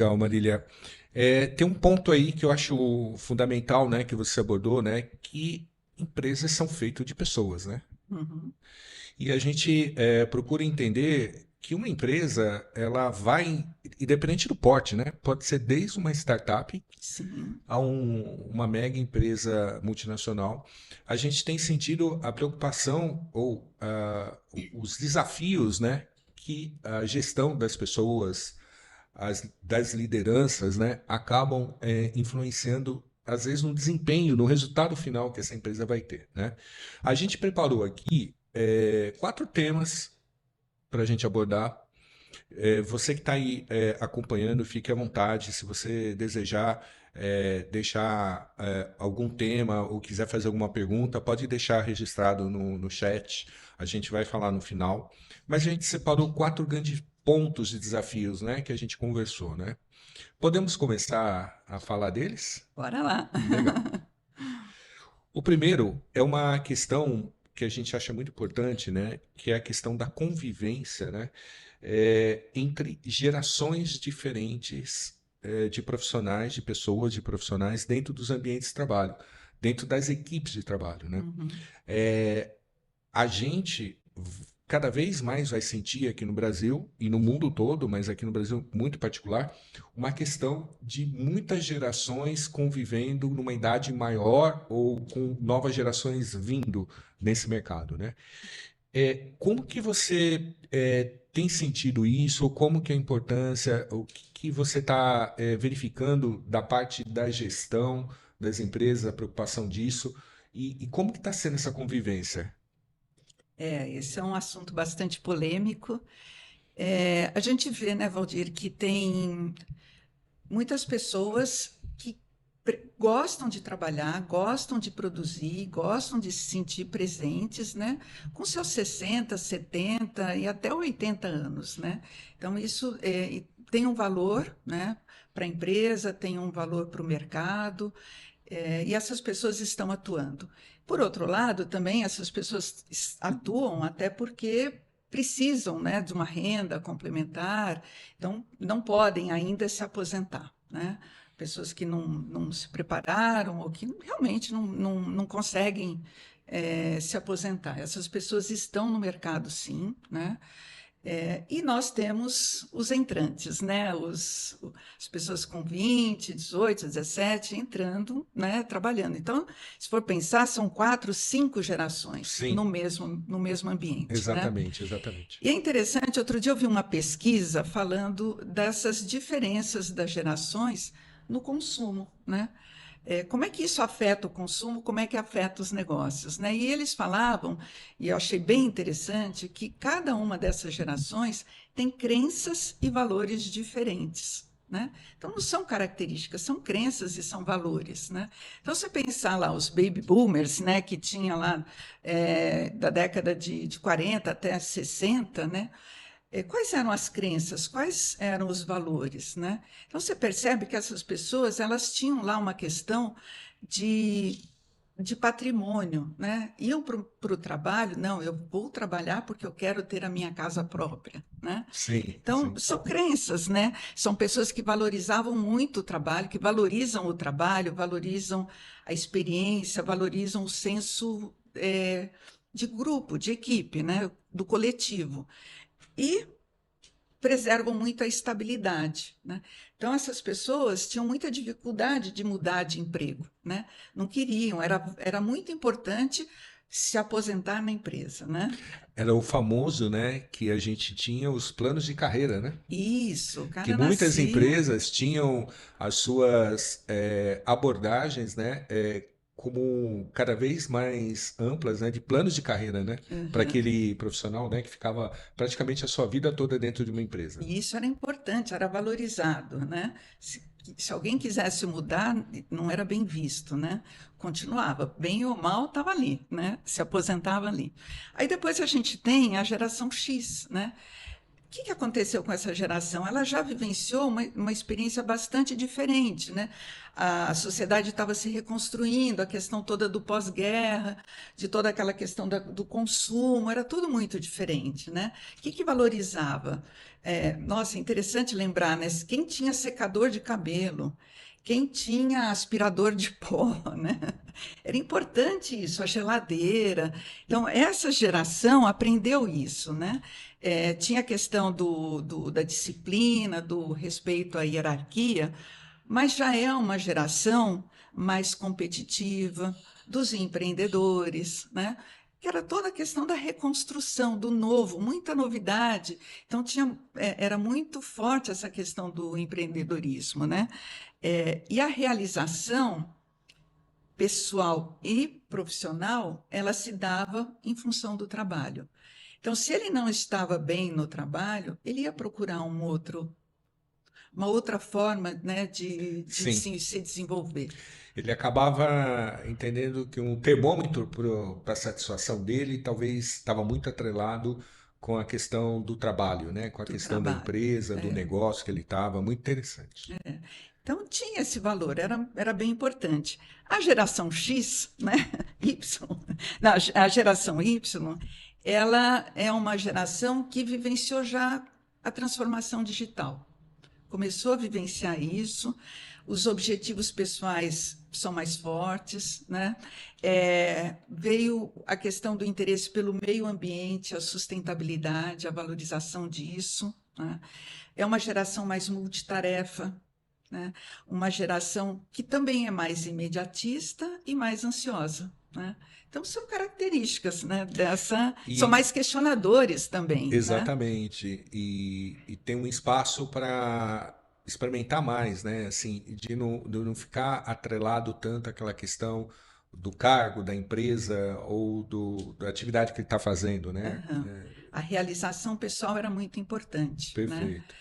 Legal, Marília. Tem um ponto aí que eu acho fundamental, né, que você abordou, né, que empresas são feitas de pessoas, né? Uhum. E a gente procura entender que uma empresa, ela vai, independente do porte, né? Pode ser desde uma startup Sim. a uma mega empresa multinacional. A gente tem sentido a preocupação ou os desafios, né, que a gestão das pessoas, das lideranças, né, acabam influenciando, às vezes, no desempenho, no resultado final que essa empresa vai ter, né? A gente preparou aqui quatro temas para a gente abordar. Você que está aí acompanhando, fique à vontade. Se você desejar deixar algum tema ou quiser fazer alguma pergunta, pode deixar registrado no chat. A gente vai falar no final. Mas a gente separou quatro grandes pontos de desafios, né, que a gente conversou, né? Podemos começar a falar deles? Bora lá. Legal. O primeiro é uma questão que a gente acha muito importante, né? Que é a questão da convivência, né? Entre gerações diferentes de profissionais, de pessoas, de profissionais dentro dos ambientes de trabalho, dentro das equipes de trabalho, né? Uhum. A gente cada vez mais vai sentir aqui no Brasil e no mundo todo, mas aqui no Brasil muito particular, uma questão de muitas gerações convivendo numa idade maior ou com novas gerações vindo nesse mercado, né? Como que você tem sentido isso? Ou como que é a importância? O que você está verificando da parte da gestão das empresas, a preocupação disso? E como que está sendo essa convivência? Esse é um assunto bastante polêmico. A gente vê, né, Valdir, que tem muitas pessoas que gostam de trabalhar, gostam de produzir, gostam de se sentir presentes, né, com seus 60, 70 e até 80 anos, né? Então, isso e tem um valor, né, para a empresa, tem um valor para o mercado. E essas pessoas estão atuando. Por outro lado, também essas pessoas atuam até porque precisam, né, de uma renda complementar, então não podem ainda se aposentar, né? Pessoas que não se prepararam ou que realmente não conseguem se aposentar. Essas pessoas estão no mercado, sim, né? E nós temos os entrantes, né? As pessoas com 20, 18, 17 entrando, né? Trabalhando. Então, se for pensar, são quatro, cinco gerações Sim, no mesmo ambiente, né? exatamente, exatamente. E é interessante, outro dia eu vi uma pesquisa falando dessas diferenças das gerações no consumo, né? Como é que isso afeta o consumo, como é que afeta os negócios, né? E eles falavam, e eu achei bem interessante, que cada uma dessas gerações tem crenças e valores diferentes. Né? Então, não são características, são crenças e são valores. Né? Então, se você pensar lá os baby boomers, né, que tinha lá da década de 40 até 60, né, quais eram as crenças, quais eram os valores, né? Então você percebe que essas pessoas elas tinham lá uma questão de, de patrimônio, né? Iam para o trabalho, não, eu vou trabalhar porque eu quero ter a minha casa própria, né? Sim, Então sim. são crenças, né? São pessoas que valorizavam muito o trabalho, que valorizam o trabalho, valorizam a experiência, valorizam o senso de grupo, de equipe, né? Do coletivo e preservam muito a estabilidade. Né? Então, essas pessoas tinham muita dificuldade de mudar de emprego, né? Não queriam, era muito importante se aposentar na empresa. Né? Era o famoso, né, que a gente tinha os planos de carreira, né? Isso, o Que cara muitas nascia. empresas tinham as suas abordagens, né, como cada vez mais amplas, né, de planos de carreira, né, para Uhum. aquele profissional, né, que ficava praticamente a sua vida toda dentro de uma empresa. E isso era importante, era valorizado. Né? Se alguém quisesse mudar, não era bem visto. Né? Continuava, bem ou mal, estava ali, né? Se aposentava ali. Aí depois a gente tem a geração X, né? que aconteceu com essa geração? Ela já vivenciou uma experiência bastante diferente, né? A sociedade estava se reconstruindo, a questão toda do pós-guerra, de toda aquela questão do consumo, era tudo muito diferente, né? O que valorizava? Nossa, é interessante lembrar, né? Quem tinha secador de cabelo, quem tinha aspirador de pó, né? Era importante isso, a geladeira. Então, essa geração aprendeu isso, né? Tinha a questão da disciplina, do respeito à hierarquia, mas já é uma geração mais competitiva, dos empreendedores, né? Que era toda a questão da reconstrução, do novo, muita novidade. Então, era muito forte essa questão do empreendedorismo, né? E a realização pessoal e profissional, ela se dava em função do trabalho. Então, se ele não estava bem no trabalho, ele ia procurar uma outra forma, né, de Sim. se desenvolver. Ele acabava entendendo que um termômetro para a satisfação dele talvez estava muito atrelado com a questão do trabalho, né? Com a Do questão da trabalho. empresa, do negócio que ele estava. Muito interessante. Então, tinha esse valor, era bem importante. A geração X, né, Y, não, a geração Y, ela é uma geração que vivenciou já a transformação digital. Começou a vivenciar isso, os objetivos pessoais são mais fortes, né? Veio a questão do interesse pelo meio ambiente, a sustentabilidade, a valorização disso, né? É uma geração mais multitarefa, né? Uma geração que também é mais imediatista e mais ansiosa, né? Então, são características, né, são E mais questionadores também, né? exatamente. E tem um espaço para experimentar mais, né? Assim, de não ficar atrelado tanto àquela questão do cargo, da empresa ou da atividade que ele está fazendo, né? Aham. A realização pessoal era muito importante, né? Perfeito.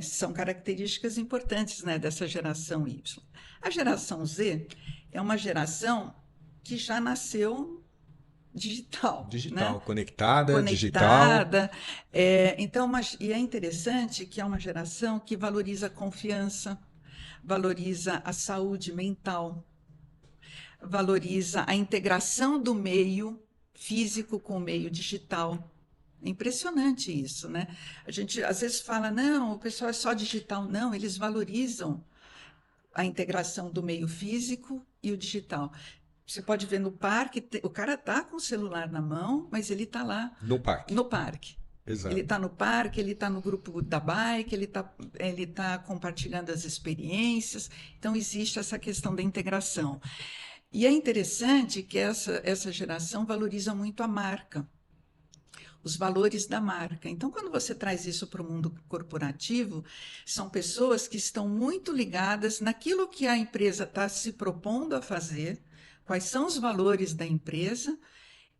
São características importantes, né, dessa geração Y. A geração Z é uma geração que já nasceu digital, né? Digital, conectada, digital. Conectada. Então, e é interessante que é uma geração que valoriza a confiança, valoriza a saúde mental, valoriza a integração do meio físico com o meio digital. É impressionante isso, né? A gente às vezes fala, não, o pessoal é só digital. Não, eles valorizam a integração do meio físico e o digital. Você pode ver no parque, o cara está com o celular na mão, mas ele está lá No parque. no parque. Ele Exato. está no parque, ele está no grupo da bike, ele tá compartilhando as experiências. Então, existe essa questão da integração. E é interessante que essa geração valoriza muito a marca, os valores da marca. Então, quando você traz isso para o mundo corporativo, são pessoas que estão muito ligadas naquilo que a empresa está se propondo a fazer, quais são os valores da empresa,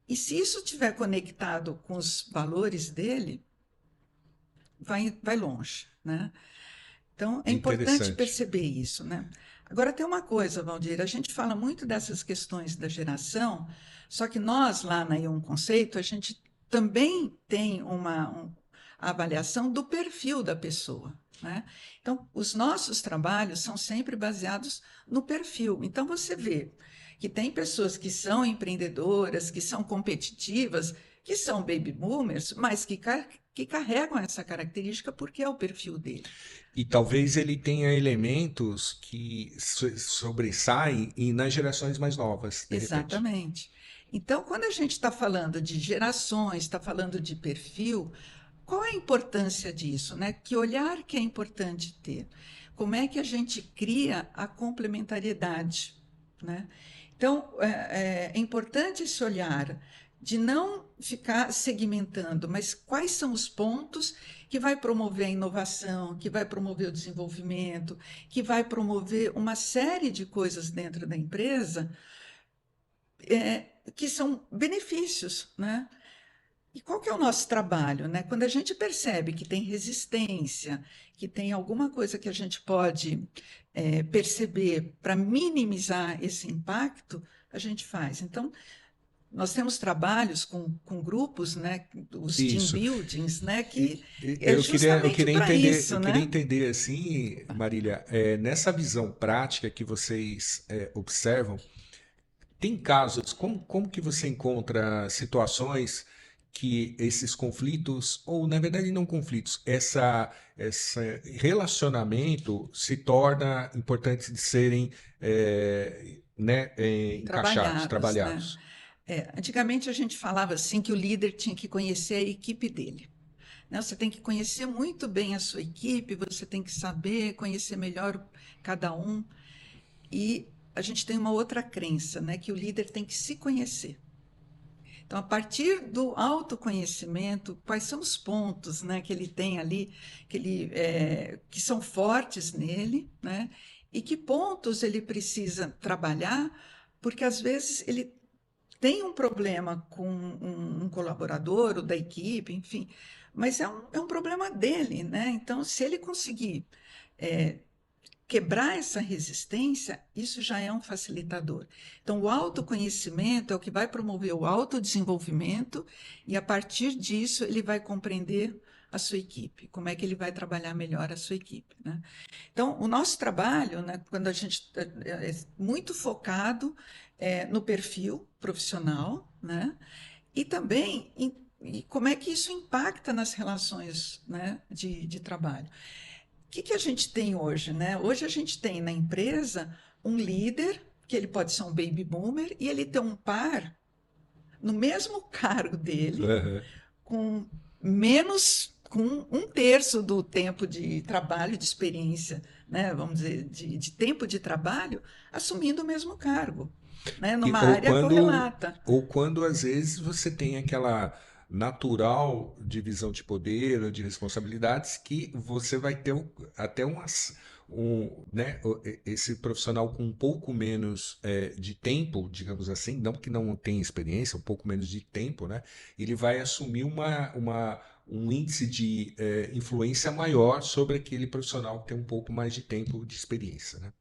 e se isso estiver conectado com os valores dele, vai longe, né? Então, é importante Interessante. perceber isso, né? Agora, tem uma coisa, Valdir, a gente fala muito dessas questões da geração, só que nós, lá na I1 Conceito, a gente também tem a avaliação do perfil da pessoa, né? Então, os nossos trabalhos são sempre baseados no perfil. Então, você vê que tem pessoas que são empreendedoras, que são competitivas, que são baby boomers, mas que carregam essa característica porque é o perfil dele. E talvez ele tenha elementos que sobressaem e nas gerações mais novas, de repente. Exatamente. Então, quando a gente está falando de gerações, está falando de perfil, qual é a importância disso, né? Que olhar que é importante ter? Como é que a gente cria a complementariedade, né? Então, é importante esse olhar de não ficar segmentando, mas quais são os pontos que vai promover a inovação, que vai promover o desenvolvimento, que vai promover uma série de coisas dentro da empresa, que são benefícios, né? E qual que é o nosso trabalho, né? Quando a gente percebe que tem resistência, que tem alguma coisa que a gente pode perceber para minimizar esse impacto, a gente faz. Então, nós temos trabalhos com grupos, né, os team Isso. buildings, né, que é Eu justamente queria para entender, isso, eu queria né? entender assim, Marília, nessa visão prática que vocês observam, tem casos, como que você encontra situações que esses conflitos, ou na verdade não conflitos, esse relacionamento se torna importante de serem né, encaixados, Trabalhados, né? trabalhados? Antigamente a gente falava assim que o líder tinha que conhecer a equipe dele, né? Você tem que conhecer muito bem a sua equipe, você tem que saber conhecer melhor cada um. E a gente tem uma outra crença, né? Que o líder tem que se conhecer. Então, a partir do autoconhecimento, quais são os pontos, né, que ele tem ali, que são fortes nele, né, e que pontos ele precisa trabalhar, porque às vezes ele tem um problema com um colaborador ou da equipe, enfim, mas é um problema dele, né? Então, se ele conseguir é, quebrar essa resistência, isso já é um facilitador. Então, o autoconhecimento é o que vai promover o autodesenvolvimento e, a partir disso, ele vai compreender a sua equipe, como é que ele vai trabalhar melhor a sua equipe, né? Então, o nosso trabalho, né, quando a gente é muito focado no perfil profissional, né, e também em como é que isso impacta nas relações, né, de trabalho. O que a gente tem hoje, né? Hoje a gente tem na empresa um líder, que ele pode ser um baby boomer, e ele tem um par no mesmo cargo dele, Aham. com com um terço do tempo de trabalho, de experiência, né? Vamos dizer, de tempo de trabalho, assumindo o mesmo cargo, né? E- Numa ou área quando, correlata. ou quando às vezes você tem aquela natural divisão de poder ou de responsabilidades que você vai ter até né, esse profissional com um pouco menos de tempo, digamos assim, não que não tenha experiência, um pouco menos de tempo, né? Ele vai assumir um índice de influência maior sobre aquele profissional que tem um pouco mais de tempo de experiência, né?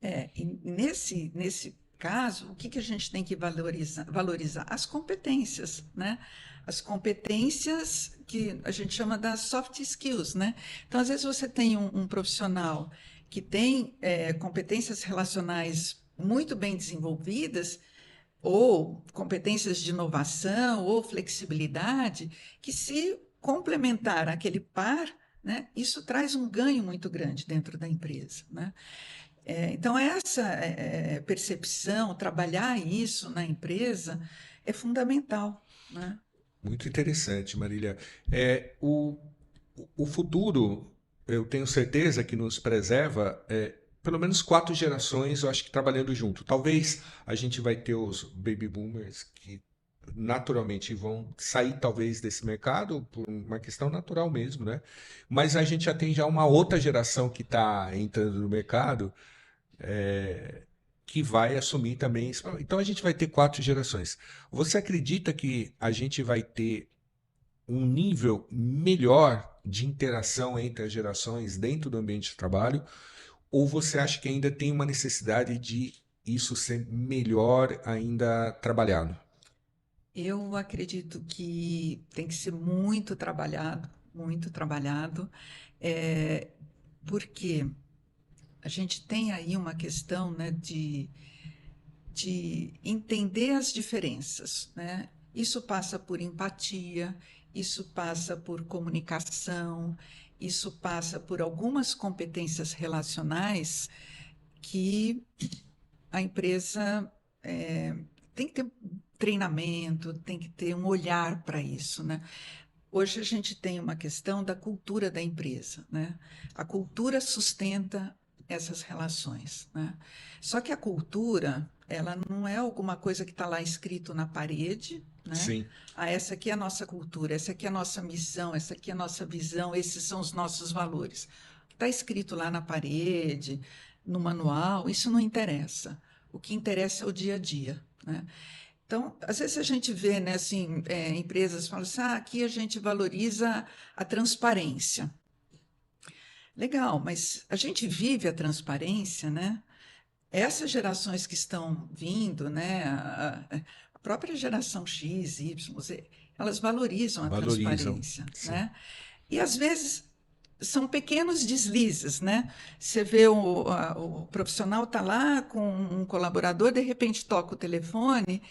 Nesse caso, o que a gente tem que valorizar? As competências, né? As competências que a gente chama das soft skills, né? Então, às vezes, você tem um profissional que tem competências relacionais muito bem desenvolvidas, ou competências de inovação, ou flexibilidade, que se complementar aquele par, né, isso traz um ganho muito grande dentro da empresa, né? Então, essa percepção, trabalhar isso na empresa é fundamental, né? Muito interessante, Marília. O futuro, eu tenho certeza que nos preserva, pelo menos 4 gerações, eu acho que trabalhando junto. Talvez a gente vai ter os baby boomers que naturalmente vão sair talvez desse mercado por uma questão natural mesmo, né? Mas a gente já tem já uma outra geração que está entrando no mercado que vai assumir também isso. Então a gente vai ter 4 gerações. Você acredita que a gente vai ter um nível melhor de interação entre as gerações dentro do ambiente de trabalho? Ou você acha que ainda tem uma necessidade de isso ser melhor ainda trabalhado? Eu acredito que tem que ser muito trabalhado, é, porque a gente tem aí uma questão, né, de entender as diferenças, né? Isso passa por empatia, isso passa por comunicação, isso passa por algumas competências relacionais que a empresa tem que ter treinamento, tem que ter um olhar para isso, né? Hoje a gente tem uma questão da cultura da empresa, né? A cultura sustenta essas relações, né? Só que a cultura, ela não é alguma coisa que está lá escrito na parede, né? Sim. Ah, essa aqui é a nossa cultura, essa aqui é a nossa missão, essa aqui é a nossa visão, esses são os nossos valores. O que está escrito lá na parede, no manual, isso não interessa. O que interessa é o dia a dia, né? Então, às vezes a gente vê, né, assim, empresas falam assim, aqui a gente valoriza a transparência. Legal, mas a gente vive a transparência, né? Essas gerações que estão vindo, né, própria geração X, Y, Z, elas valorizam a Valorizam. transparência, Sim. né? E às vezes são pequenos deslizes, né? Você vê o profissional está lá com um colaborador, de repente toca o telefone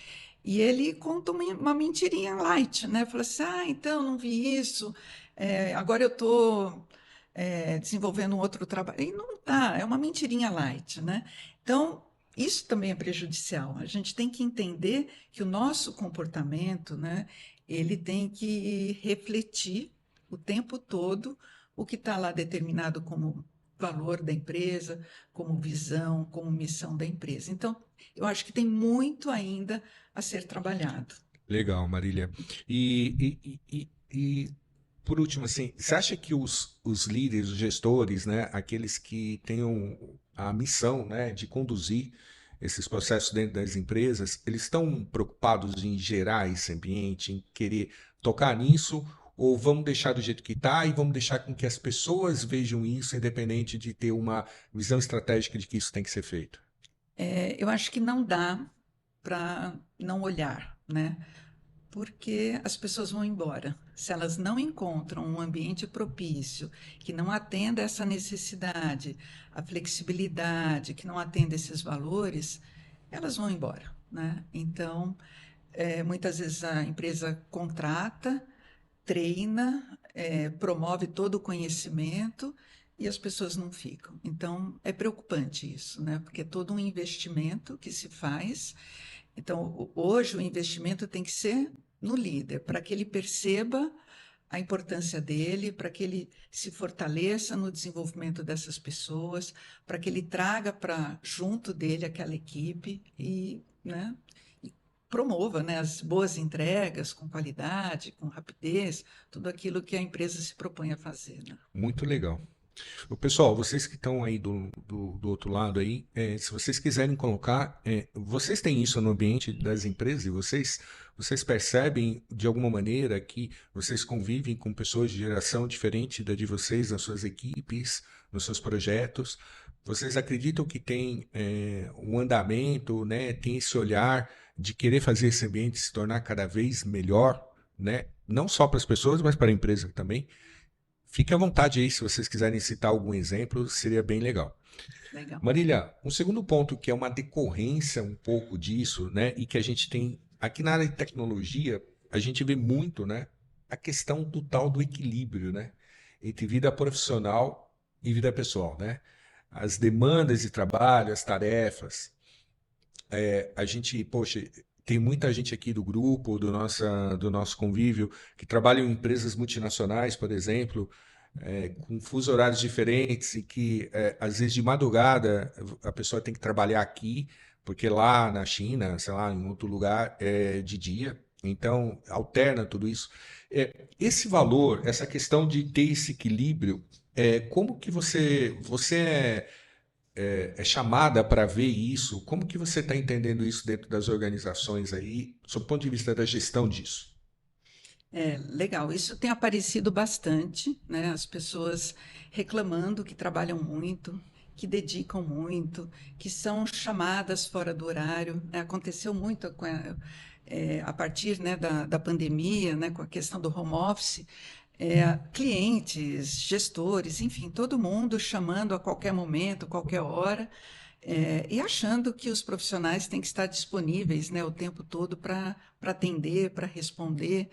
e ele conta uma mentirinha light, né? Fala assim, então, não vi isso, agora eu estou desenvolvendo um outro trabalho. E não tá, é uma mentirinha light, né? Então, isso também é prejudicial. A gente tem que entender que o nosso comportamento, né, ele tem que refletir o tempo todo o que está lá determinado como valor da empresa, como visão, como missão da empresa. Então, eu acho que tem muito ainda a ser trabalhado. Legal, Marília. E, por último, assim, você acha que os líderes, os gestores, né, aqueles que tenham a missão, né, de conduzir esses processos dentro das empresas, eles estão preocupados em gerar esse ambiente, em querer tocar nisso, ou vamos deixar do jeito que está e vamos deixar com que as pessoas vejam isso, independente de ter uma visão estratégica de que isso tem que ser feito? Eu acho que não dá para não olhar, né? Porque as pessoas vão embora. Se elas não encontram um ambiente propício, que não atenda essa necessidade, a flexibilidade, que não atenda esses valores, elas vão embora, né? Então, muitas vezes a empresa contrata, treina, promove todo o conhecimento e as pessoas não ficam. Então, é preocupante isso, né? Porque é todo um investimento que se faz. Então, hoje o investimento tem que ser no líder, para que ele perceba a importância dele, para que ele se fortaleça no desenvolvimento dessas pessoas, para que ele traga para junto dele aquela equipe e, né, e promova, né, as boas entregas com qualidade, com rapidez, tudo aquilo que a empresa se propõe a fazer, né? Muito legal. Ô, pessoal, vocês que estão aí do outro lado aí, se vocês quiserem colocar, vocês têm isso no ambiente das empresas e vocês percebem de alguma maneira que vocês convivem com pessoas de geração diferente da de vocês nas suas equipes, nos seus projetos? Vocês acreditam que tem um andamento, né? Tem esse olhar de querer fazer esse ambiente se tornar cada vez melhor, né? Não só para as pessoas, mas para a empresa também. Fique à vontade aí, se vocês quiserem citar algum exemplo, seria bem legal. Legal. Marília, um segundo ponto que é uma decorrência um pouco disso, né, e que a gente tem aqui na área de tecnologia, a gente vê muito, né, a questão do tal do equilíbrio, né, entre vida profissional e vida pessoal, né? As demandas de trabalho, as tarefas, a gente, poxa, tem muita gente aqui do grupo, do nosso convívio, que trabalha em empresas multinacionais, por exemplo, com fusos horários diferentes e que, às vezes, de madrugada, a pessoa tem que trabalhar aqui, porque lá na China, sei lá, em outro lugar, é de dia. Então, alterna tudo isso. Esse valor, essa questão de ter esse equilíbrio, como que você é chamada para ver isso? Como que você está entendendo isso dentro das organizações aí, sob o ponto de vista da gestão disso? Legal, isso tem aparecido bastante, né? As pessoas reclamando que trabalham muito, que dedicam muito, que são chamadas fora do horário, né? Aconteceu muito a partir, né, da pandemia, né, com a questão do home office, clientes, gestores, enfim, todo mundo chamando a qualquer momento, qualquer hora, e achando que os profissionais têm que estar disponíveis, né, o tempo todo para atender, para responder.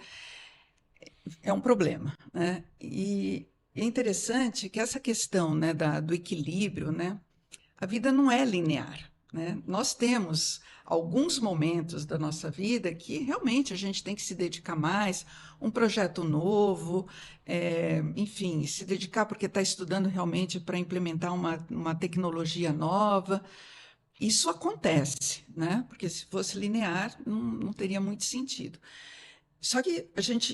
É um problema, né? E é interessante que essa questão, né, do equilíbrio, né, a vida não é linear, né? Nós temos alguns momentos da nossa vida que realmente a gente tem que se dedicar mais, um projeto novo, enfim, se dedicar porque está estudando realmente para implementar uma tecnologia nova. Isso acontece, né? Porque se fosse linear, não teria muito sentido. Só que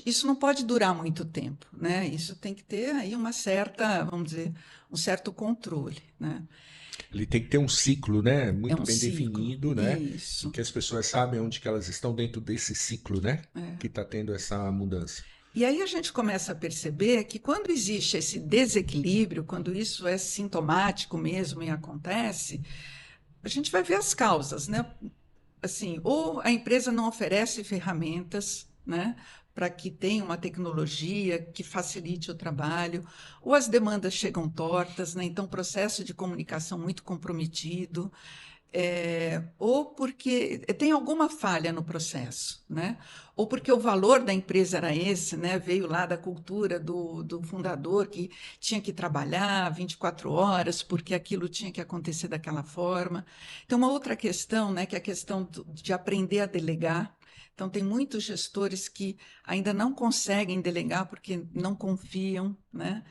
isso não pode durar muito tempo, né? Isso tem que ter aí uma certa, vamos dizer, um certo controle, né? Ele tem que ter um ciclo, né, É muito um bem ciclo. definido, né, em Isso. que as pessoas sabem onde que elas estão dentro desse ciclo, né, que está tendo essa mudança. E aí a gente começa a perceber que quando existe esse desequilíbrio, quando isso é sintomático mesmo e acontece, a gente vai ver as causas, né? assim, ou a empresa não oferece ferramentas, né, para que tenha uma tecnologia que facilite o trabalho, ou as demandas chegam tortas, né, então processo de comunicação muito comprometido, ou porque tem alguma falha no processo, né? Ou porque o valor da empresa era esse, né? Veio lá da cultura do fundador que tinha que trabalhar 24 horas porque aquilo tinha que acontecer daquela forma. Tem uma outra questão, né? Que é a questão de aprender a delegar. Então, tem muitos gestores que ainda não conseguem delegar porque não confiam, né?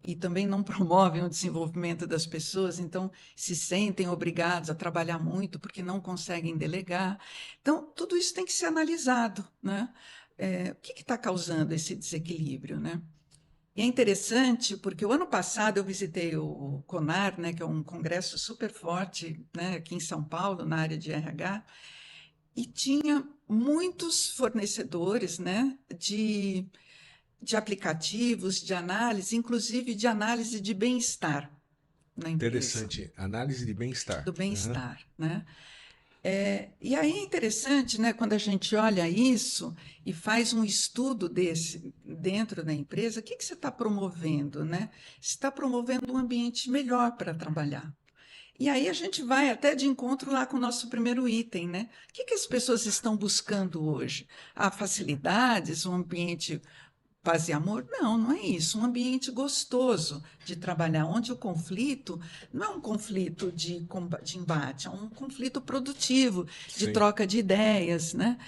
E também não promovem o desenvolvimento das pessoas, então se sentem obrigados a trabalhar muito porque não conseguem delegar. Então, tudo isso tem que ser analisado, né? O que está causando esse desequilíbrio, né? E é interessante porque o ano passado eu visitei o CONAR, né, que é um congresso super forte, né, aqui em São Paulo, na área de RH, e tinha muitos fornecedores, né, de aplicativos, de análise, inclusive de análise de bem-estar na empresa, Interessante. Análise de bem-estar. do Aham. bem-estar, né? E aí é interessante, né, quando a gente olha isso e faz um estudo desse dentro da empresa, o que que você está promovendo, né? Você está promovendo um ambiente melhor para trabalhar. E aí a gente vai até de encontro lá com o nosso primeiro item, né? O que que as pessoas estão buscando hoje? Ah, facilidades, um ambiente paz e amor? Não, não é isso. Um ambiente gostoso de trabalhar, onde o conflito não é um conflito de embate, é um conflito produtivo, de Sim. troca de ideias, né?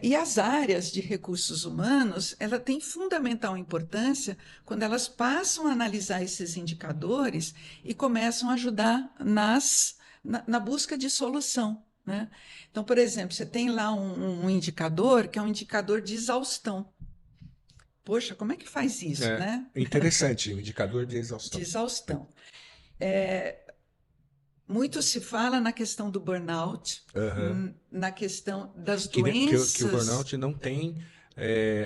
E as áreas de recursos humanos, ela tem fundamental importância quando elas passam a analisar esses indicadores e começam a ajudar na busca de solução, né? Então, por exemplo, você tem lá um indicador que é um indicador de exaustão. Poxa, como é que faz isso, É né? interessante, o indicador de De exaustão. exaustão. Muito se fala na questão do burnout, Aham. na questão das Que o doenças. burnout não tem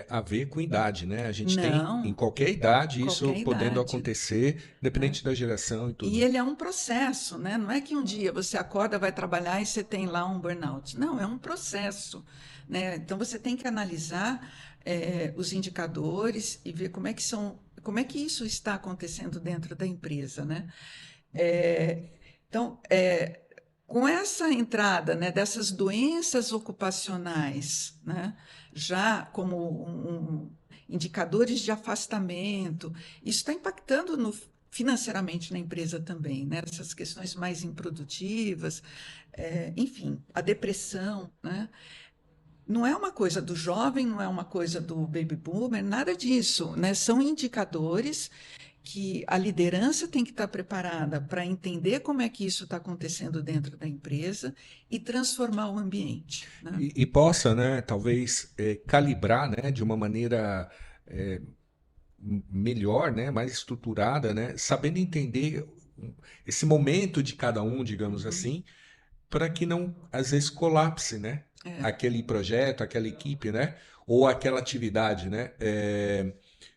a ver com idade, né? A gente tem em Não, qualquer idade isso qualquer podendo idade, acontecer, né? independente da geração e E tudo. ele é um processo, né? Não é que um dia você acorda, vai trabalhar e você tem lá um burnout. Não, é um processo, né? Então você tem que analisar os indicadores e ver como é que isso está acontecendo dentro da empresa, né? É, então, com essa entrada, né, dessas doenças ocupacionais, né, já como indicadores de afastamento, isso está impactando financeiramente na empresa também, né, essas questões mais improdutivas, enfim, a depressão, né, não é uma coisa do jovem, não é uma coisa do baby boomer, nada disso, né, são indicadores que a liderança tem que estar preparada para entender como é que isso está acontecendo dentro da empresa e transformar o ambiente, né? E possa, né, talvez calibrar, né, de uma maneira é, melhor, né, mais estruturada, né, sabendo entender esse momento de cada um, digamos Uhum. assim, para que não, às vezes, colapse, né? É, Aquele projeto, aquela equipe, né? Ou aquela atividade, né?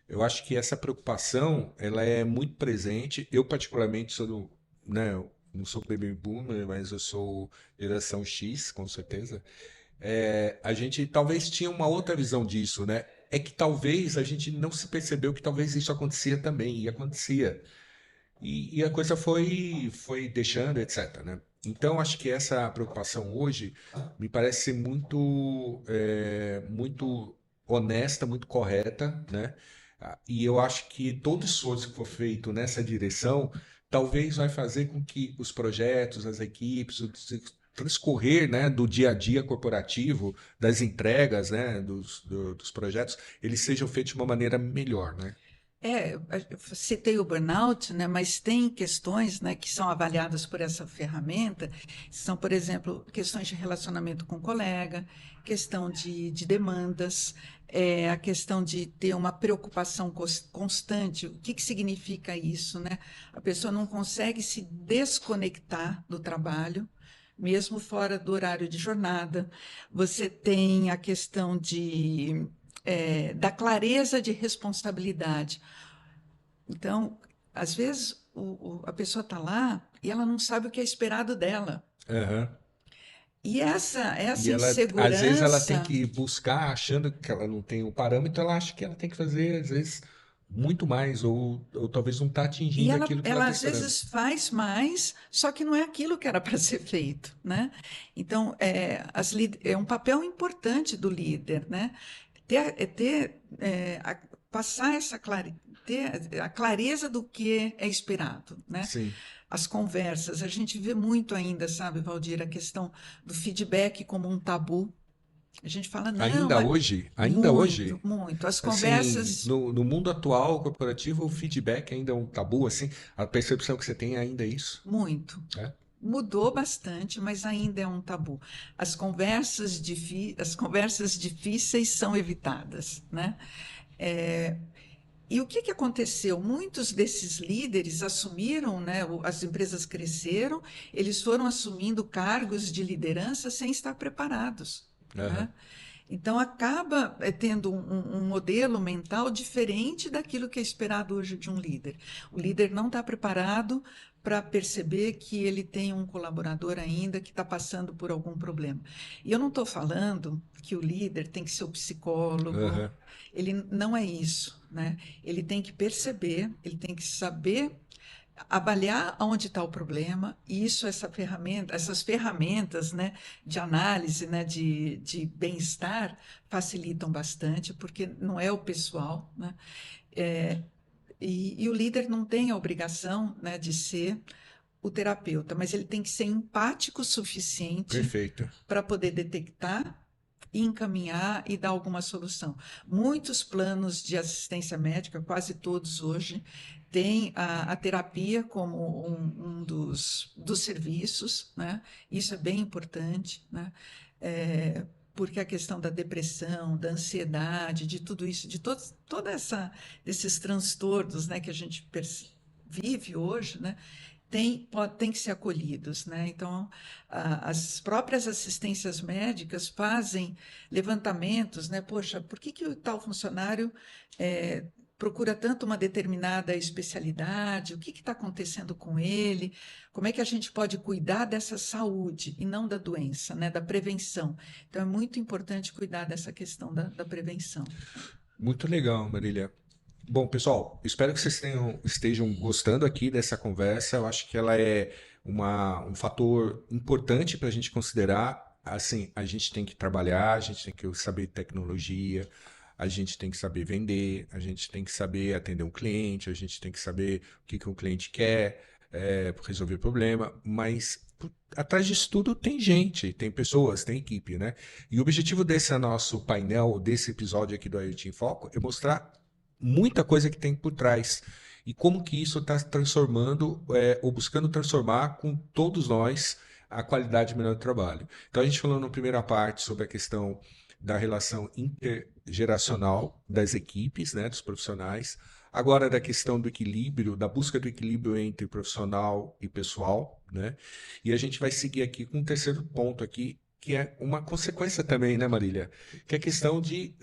Eu acho que essa preocupação, ela é muito presente. Eu, particularmente, sou do, né? Eu não sou baby boomer, mas eu sou geração X, com certeza. A gente talvez tinha uma outra visão disso, né? É que talvez a gente não se percebeu que talvez isso acontecia também, e acontecia. E a coisa foi deixando, etc, né? Então, acho que essa preocupação hoje me parece ser muito honesta, muito correta, né? E eu acho que todo esforço que for feito nessa direção, talvez vai fazer com que os projetos, as equipes, o transcorrer, né, do dia a dia corporativo, das entregas, né, dos projetos, eles sejam feitos de uma maneira melhor, né? eu citei o burnout, né, mas tem questões, né, que são avaliadas por essa ferramenta, são, por exemplo, questões de relacionamento com o colega, questão de demandas, a questão de ter uma preocupação constante. O que que significa isso, né? A pessoa não consegue se desconectar do trabalho, mesmo fora do horário de jornada. Você tem a questão da clareza de responsabilidade. Então, às vezes, a pessoa está lá e ela não sabe o que é esperado dela. Aham. E E essa ela, às vezes, ela tem insegurança. que buscar, achando que ela não tem o parâmetro, ela acha que ela tem que fazer, às vezes, muito mais, ou talvez não está E atingindo aquilo que ela ela está às esperando. vezes faz mais, só que não é aquilo que era para ser feito, né? Então, é um papel importante do líder, né? Passar ter a clareza do que é esperado, né? Sim. As conversas, a gente vê muito ainda, sabe, Valdir, a questão do feedback como um tabu. A gente fala, não, Ainda hoje, muito, muito. As assim, conversas, no mundo atual corporativo, o feedback ainda é um tabu, assim, a percepção que você tem ainda é isso, muito. né? Mudou bastante, mas ainda é um tabu. As conversas difíceis são evitadas, né? E o que que aconteceu? Muitos desses líderes assumiram, né? As empresas cresceram, eles foram assumindo cargos de liderança sem estar preparados, Aham. né? Então acaba tendo um modelo mental diferente daquilo que é esperado hoje de um líder. O líder não está preparado para perceber que ele tem um colaborador ainda que está passando por algum problema. E eu não estou falando que o líder tem que ser o psicólogo, Aham. ele não é isso, né? Ele tem que perceber, ele tem que saber avaliar onde está o problema, e essas ferramentas, né, de análise, né, de bem-estar facilitam bastante, porque não é o pessoal, né? É, e o líder não tem a obrigação, né, de ser o terapeuta, mas ele tem que ser empático o suficiente Perfeito. para poder detectar, encaminhar e dar alguma solução. Muitos planos de assistência médica, quase todos hoje, têm a terapia como um dos serviços, né? Isso é bem importante, né? Porque a questão da depressão, da ansiedade, de tudo isso, de toda esses transtornos, né, que a gente vive hoje, né, tem que ser acolhidos, né? Então, as próprias assistências médicas fazem levantamentos, né? Poxa, por que o tal funcionário procura tanto uma determinada especialidade? O que está acontecendo com ele? Como é que a gente pode cuidar dessa saúde e não da doença, né? Da prevenção. Então, é muito importante cuidar dessa questão da prevenção. Muito legal, Marília. Bom, pessoal, espero que vocês estejam gostando aqui dessa conversa. Eu acho que ela é um fator importante para a gente considerar. Assim, a gente tem que trabalhar, a gente tem que saber tecnologia, a gente tem que saber vender, a gente tem que saber atender um cliente, a gente tem que saber o que que o cliente quer, resolver problema, mas atrás disso tudo tem gente, tem pessoas, tem equipe, né? E o objetivo desse nosso painel, desse episódio aqui do IoT em Foco, é mostrar muita coisa que tem por trás e como que isso está transformando ou buscando transformar com todos nós a qualidade melhor do trabalho. Então a gente falou na primeira parte sobre a questão da relação intergeracional das equipes, né, dos profissionais. Agora da questão do equilíbrio, da busca do equilíbrio entre profissional e pessoal, né? E a gente vai seguir aqui com um terceiro ponto aqui, que é uma consequência também, né, Marília? Que é a questão de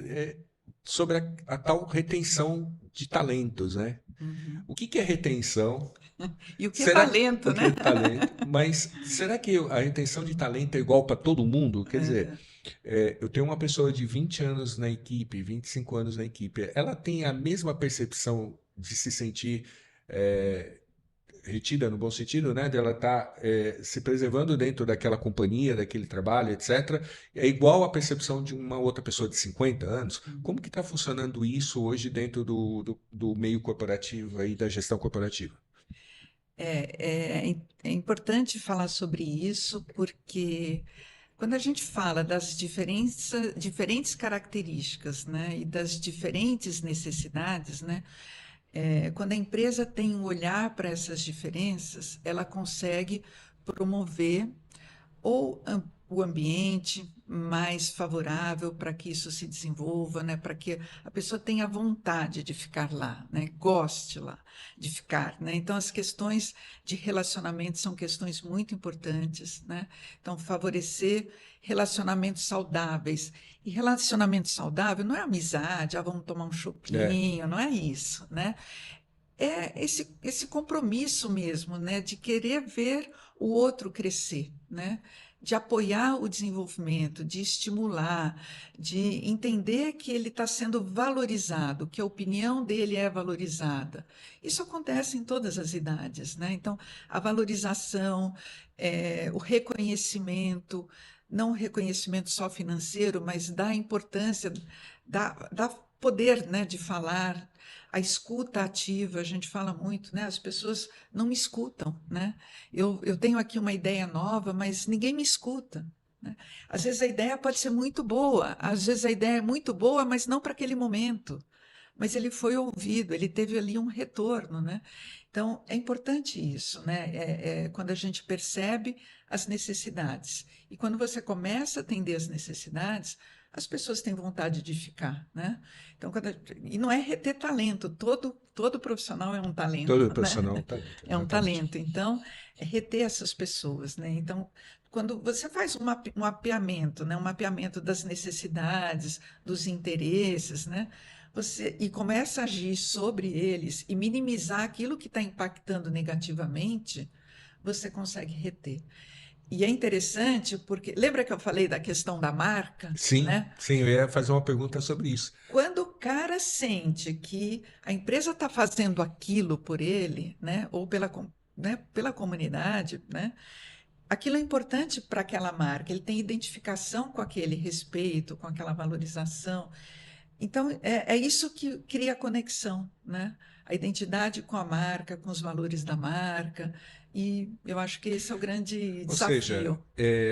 sobre a tal retenção de talentos, né? Uhum. O que que é retenção? E o que é Será talento, o que né? é talento? Mas será que a retenção de talento é igual para todo mundo? Quer dizer, Uhum. eu tenho uma pessoa de 20 anos na equipe, 25 anos na equipe, ela tem a mesma percepção de se sentir é, retida no bom sentido, né? Dela estar se preservando dentro daquela companhia, daquele trabalho, etc. É igual à percepção de uma outra pessoa de 50 anos. Como que está funcionando isso hoje dentro do meio corporativo e da gestão corporativa? É importante falar sobre isso, porque quando a gente fala das diferentes características, né, e das diferentes necessidades, né, quando a empresa tem um olhar para essas diferenças, ela consegue promover o ambiente mais favorável para que isso se desenvolva, né? Para que a pessoa tenha vontade de ficar lá, né? Goste lá de ficar, né? Então, as questões de relacionamento são questões muito importantes, né? Então, favorecer relacionamentos saudáveis. E relacionamento saudável não é amizade, vamos tomar um É, chopinho, não é isso, né? É esse compromisso mesmo, né, de querer ver o outro crescer, né? De apoiar o desenvolvimento, de estimular, de entender que ele está sendo valorizado, que a opinião dele é valorizada. Isso acontece em todas as idades, né? Então, a valorização, o reconhecimento, não o reconhecimento só financeiro, mas da importância, da poder, né, de falar, a escuta ativa, a gente fala muito, né? As pessoas não me escutam, né? Eu tenho aqui uma ideia nova, mas ninguém me escuta, né? Às vezes a ideia pode ser muito boa, às vezes a ideia é muito boa, mas não para aquele momento. Mas ele foi ouvido, ele teve ali um retorno, né? Então, é importante isso, né? Quando a gente percebe as necessidades. E quando você começa a atender as necessidades, as pessoas têm vontade de ficar, né? Então, e não é reter talento, todo profissional é um talento, Todo né? profissional, talento, É um exatamente. talento. Então, é reter essas pessoas, né? Então, quando você faz um mapeamento, né? Um mapeamento das necessidades, dos interesses, né? E começa a agir sobre eles e minimizar aquilo que está impactando negativamente, você consegue reter. E é interessante porque, lembra que eu falei da questão da marca, Sim, né? sim, eu ia fazer uma pergunta sobre isso. Quando o cara sente que a empresa está fazendo aquilo por ele, né? Ou né, pela comunidade, né? Aquilo é importante para aquela marca, ele tem identificação com aquele respeito, com aquela valorização. Então, é isso que cria a conexão, né? A identidade com a marca, com os valores da marca, e eu acho que esse é o grande Ou seja, desafio.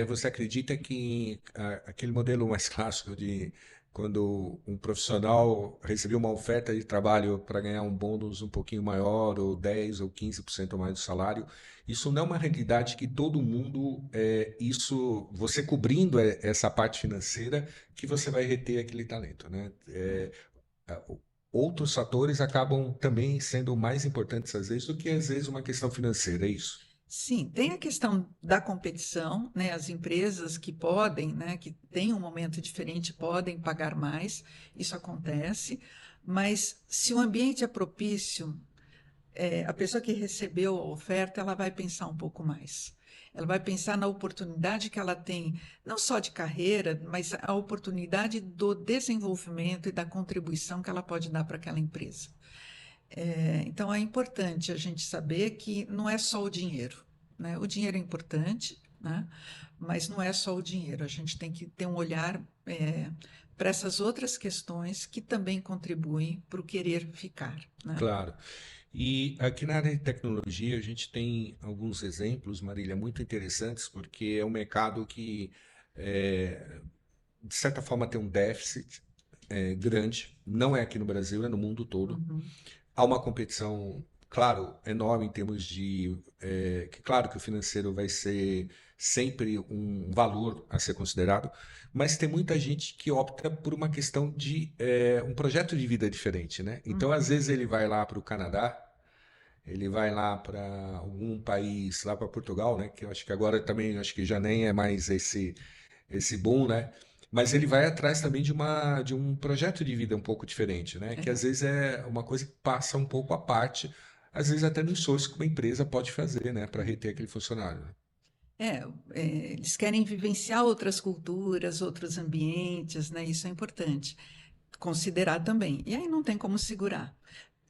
você acredita que aquele modelo mais clássico de quando um profissional recebia uma oferta de trabalho para ganhar um bônus um pouquinho maior, ou 10 ou 15% a mais do salário, isso não é uma realidade que todo mundo, você cobrindo essa parte financeira, que você vai reter aquele talento, né? a- Outros fatores acabam também sendo mais importantes às vezes do que às vezes uma questão financeira, é isso? Sim, tem a questão da competição, né? As empresas que podem, né, que têm um momento diferente, podem pagar mais, isso acontece, mas se o ambiente é propício, a pessoa que recebeu a oferta, ela vai pensar um pouco mais. Ela vai pensar na oportunidade que ela tem, não só de carreira, mas a oportunidade do desenvolvimento e da contribuição que ela pode dar para aquela empresa. Então, é importante a gente saber que não é só o dinheiro, né? O dinheiro é importante, né? Mas não é só o dinheiro. A gente tem que ter um olhar para essas outras questões que também contribuem para o querer ficar, né? Claro. E aqui na área de tecnologia, a gente tem alguns exemplos, Marília, muito interessantes, porque é um mercado que, é, de certa forma, tem um déficit grande. Não é aqui no Brasil, é no mundo todo. Uhum. Há uma competição, claro, enorme em termos de. Claro que o financeiro vai ser sempre um valor a ser considerado, mas tem muita gente que opta por uma questão de um projeto de vida diferente, né? Então, às Uhum. vezes, ele vai lá para o Canadá, ele vai lá para algum país, lá para Portugal, né? Que eu acho que agora também, acho que já nem é mais esse boom, né? Mas ele vai atrás também de um projeto de vida um pouco diferente, né? Que às É, vezes é uma coisa que passa um pouco à parte, às vezes até no esforço que uma empresa pode fazer, né? Para reter aquele funcionário, né? é, eles querem vivenciar outras culturas, outros ambientes, né? Isso é importante considerar também. E aí não tem como segurar.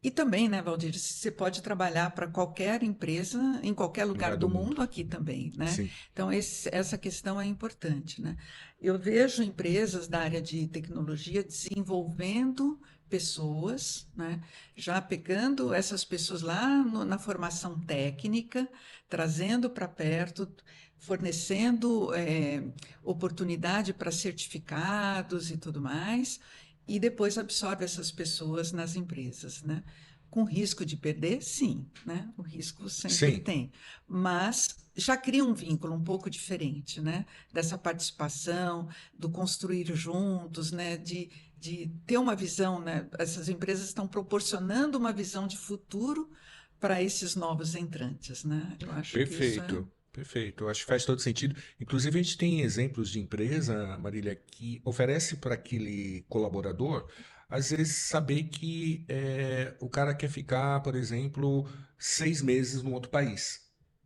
E também, né, Valdir, você pode trabalhar para qualquer empresa em qualquer No lugar lugar do do mundo. mundo aqui também, né? Sim, Então, essa questão é importante, né? Eu vejo empresas da área de tecnologia desenvolvendo pessoas, né? Já pegando essas pessoas lá na formação técnica, trazendo para perto, fornecendo oportunidade para certificados e tudo mais, e depois absorve essas pessoas nas empresas, né? Com risco de perder, sim, né? O risco sempre sim, tem, mas já cria um vínculo um pouco diferente, né? Dessa participação, do construir juntos, né? De ter uma visão, né? Essas empresas estão proporcionando uma visão de futuro para esses novos entrantes, né? Eu acho que isso é. perfeito. Perfeito, eu acho que faz todo sentido. Inclusive, a gente tem exemplos de empresa, Marília, que oferece para aquele colaborador, às vezes, saber que o cara quer ficar, por exemplo, 6 meses num outro país.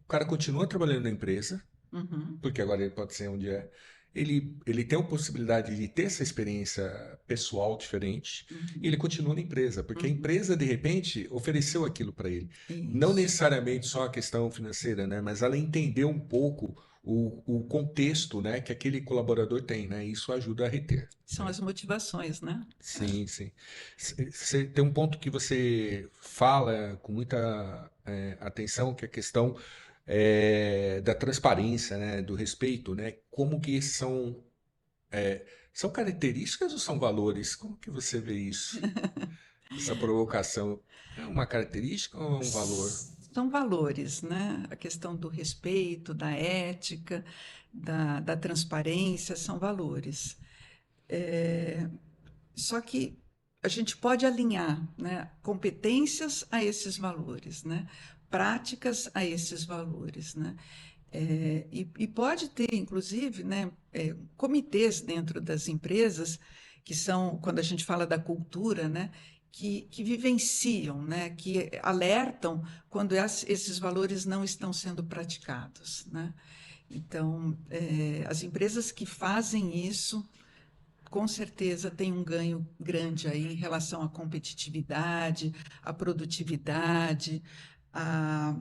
o cara continua trabalhando na empresa, Uhum, porque agora ele pode ser onde é. Ele tem a possibilidade de ter essa experiência pessoal diferente e uhum, ele continua na empresa, porque a uhum. empresa, de repente, ofereceu aquilo para ele. Não Isso. necessariamente só a questão financeira, né? Mas ela entendeu um pouco o contexto, né, que aquele colaborador tem, né? Isso ajuda a reter, São né? as motivações, né? Sim, sim. Você tem um ponto que você fala com muita atenção, que é a questão da transparência, né, do respeito, né? Como que esses são características ou são valores? Como que você vê isso? Essa provocação é uma característica ou é um valor? São valores, né? A questão do respeito, da ética, da transparência, são valores. Só que a gente pode alinhar, né, competências a esses valores, né, práticas a esses valores, né. E pode ter, inclusive, né, comitês dentro das empresas que são, quando a gente fala da cultura, né, que vivenciam, né, que alertam quando esses valores não estão sendo praticados, né. Então, as empresas que fazem isso com certeza tem um ganho grande aí em relação à competitividade, à produtividade, a,